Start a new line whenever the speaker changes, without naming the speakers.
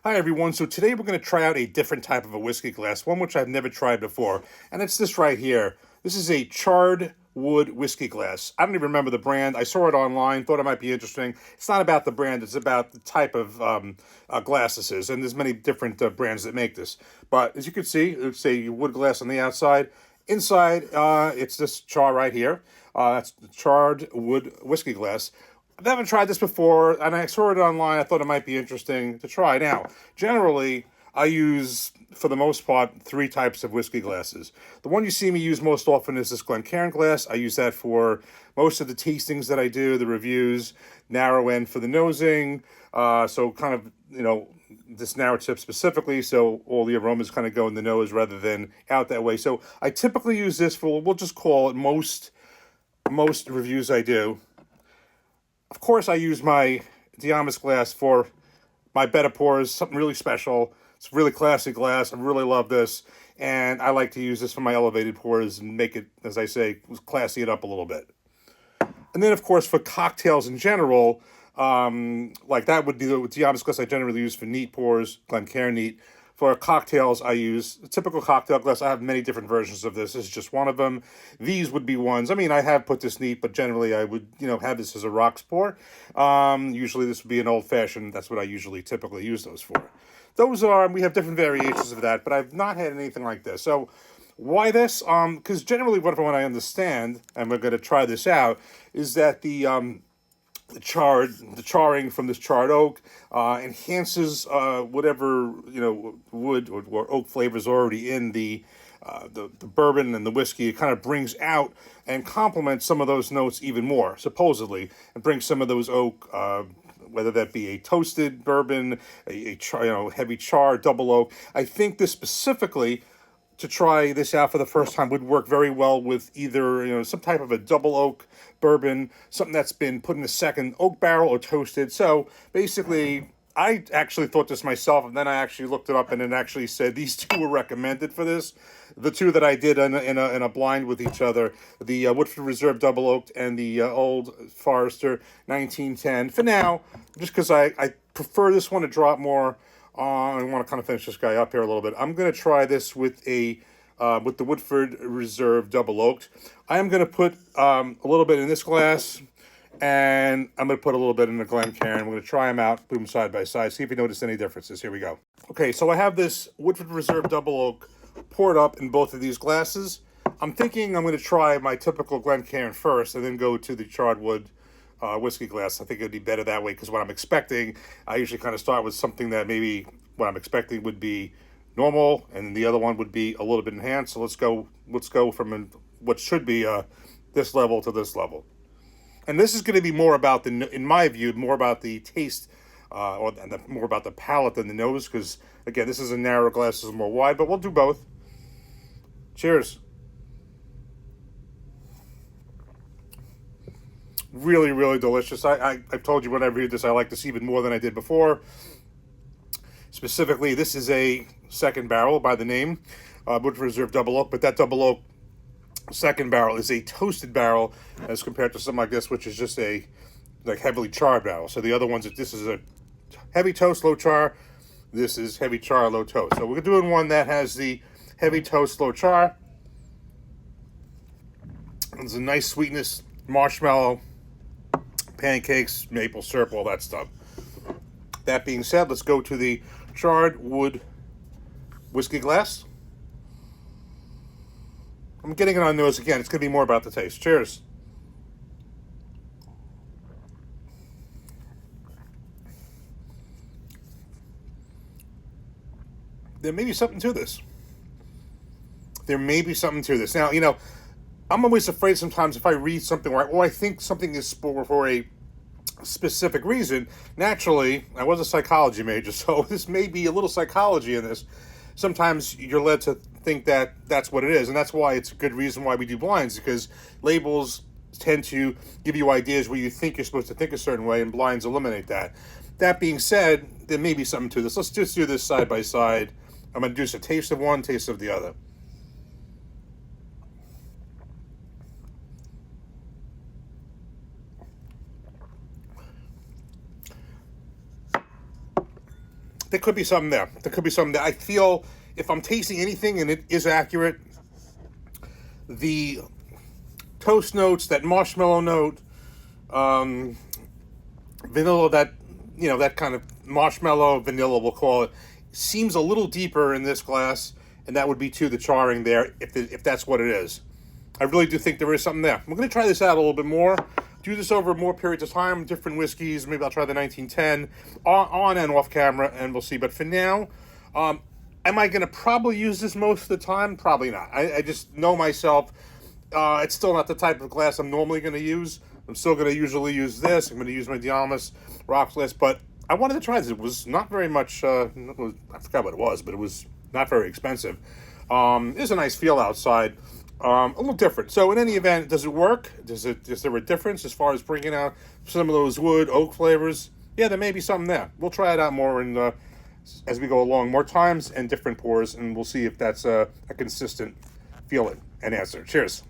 Hi everyone. So today we're going to try out a different type of a whiskey glass, one which I've never tried before, and it's this right here. This is a charred wood whiskey glass. I don't even remember the brand. I saw it online, thought it might be interesting. It's not about the brand; it's about the type of glass this is, and there's many different brands that make this. But as you can see, it's a wood glass on the outside. Inside, it's this char right here. That's charred wood whiskey glass. I haven't tried this before, and I saw it online. I thought it might be interesting to try. Now, generally, I use, for the most part, three types of whiskey glasses. The one you see me use most often is this Glencairn glass. I use that for most of the tastings that I do, the reviews, narrow end for the nosing. So kind of, this narrow tip specifically, so all the aromas kind of go in the nose rather than out that way. So I typically use this for, we'll just call it most reviews I do. Of course, I use my Diamas glass for my better pours, something really special. It's a really classy glass. I really love this. And I like to use this for my elevated pours and make it, as I say, classy it up a little bit. And then, of course, for cocktails in general, like that would be the Diamas glass I generally use for neat pours, Glencairn neat. For cocktails, I use a typical cocktail glass. I have many different versions of this. This is just one of them. These would be ones. I mean, I have put this neat, but generally I would, have this as a rocks pour. Usually this would be an old fashioned. That's what I usually typically use those for. We have different variations of that, but I've not had anything like this. So why this? Because generally what I understand, and we're going to try this out, is that the charring from this charred oak enhances whatever wood or oak flavors already in the bourbon and the whiskey. It kind of brings out and complements some of those notes even more, supposedly, and brings some of those oak. Whether that be a toasted bourbon, heavy char, double oak. I think this specifically to try this out for the first time would work very well with either some type of a double oak bourbon, something that's been put in a second oak barrel or toasted. So basically, I actually thought this myself, and then I actually looked it up, and it actually said these two were recommended for this. The two that I did in a blind with each other, the Woodford Reserve Double Oaked and the Old Forester 1910. For now, just because I prefer this one to drop more. I want to kind of finish this guy up here a little bit. I'm going to try this with the Woodford Reserve Double Oaked. I am going to put a little bit in this glass, and I'm going to put a little bit in the Glencairn. We're going to try them out, put them side by side, see if you notice any differences. Here we go. Okay, so I have this Woodford Reserve Double Oak poured up in both of these glasses. I'm thinking I'm going to try my typical Glencairn first, and then go to the charred wood whiskey glass. I think it'd be better that way because what I'm expecting, I usually kind of start with something that maybe what I'm expecting would be normal, and the other one would be a little bit enhanced. So let's go from what should be this level to this level. And this is going to be more about in my view, more about the taste, more about the palate than the nose. Because again, this is a narrow glass, this is more wide, but we'll do both. Cheers. Really, really delicious. I've told you when I reviewed this, I like this even more than I did before. Specifically, this is a second barrel by the name, Woodford Reserve Double Oak, but that Double Oak second barrel is a toasted barrel as compared to something like this, which is just a heavily charred barrel. So the other ones, this is a heavy toast, low char. This is heavy char, low toast. So we're doing one that has the heavy toast, low char. There's a nice sweetness, marshmallow, pancakes, maple syrup, all that stuff. That being said, let's go to the charred wood whiskey glass. I'm getting it on nose again. It's going to be more about the taste. Cheers. There may be something to this. Now, I'm always afraid sometimes if I read something or I think something is for a specific reason. Naturally, I was a psychology major, so this may be a little psychology in this. Sometimes you're led to think that that's what it is, and that's why it's a good reason why we do blinds, because labels tend to give you ideas where you think you're supposed to think a certain way, and blinds eliminate that. That being said, there may be something to this. Let's just do this side by side. I'm going to do a taste of one, taste of the other. there could be something there. There could be something there. I feel if I'm tasting anything and it is accurate, the toast notes, that marshmallow note, vanilla, that, that kind of marshmallow vanilla, we'll call it, seems a little deeper in this glass, and that would be to the charring there, if that's what it is. I really do think there is something there. I'm going to try this out a little bit more, do this over more periods of time, different whiskeys. Maybe I'll try the 1910 on and off camera, and we'll see. But for now, am I going to probably use this most of the time? Probably not. I just know myself. It's still not the type of glass I'm normally going to use. I'm still going to usually use this. I'm going to use my Diamas Rocks glass, but I wanted to try this. It was not very much, I forgot what it was, but it was not very expensive. There's a nice feel outside. A little different. So in any event, does it work? Is there a difference as far as bringing out some of those wood, oak flavors? Yeah, there may be something there. We'll try it out more as we go along, more times and different pours, and we'll see if that's a consistent feeling and answer. Cheers.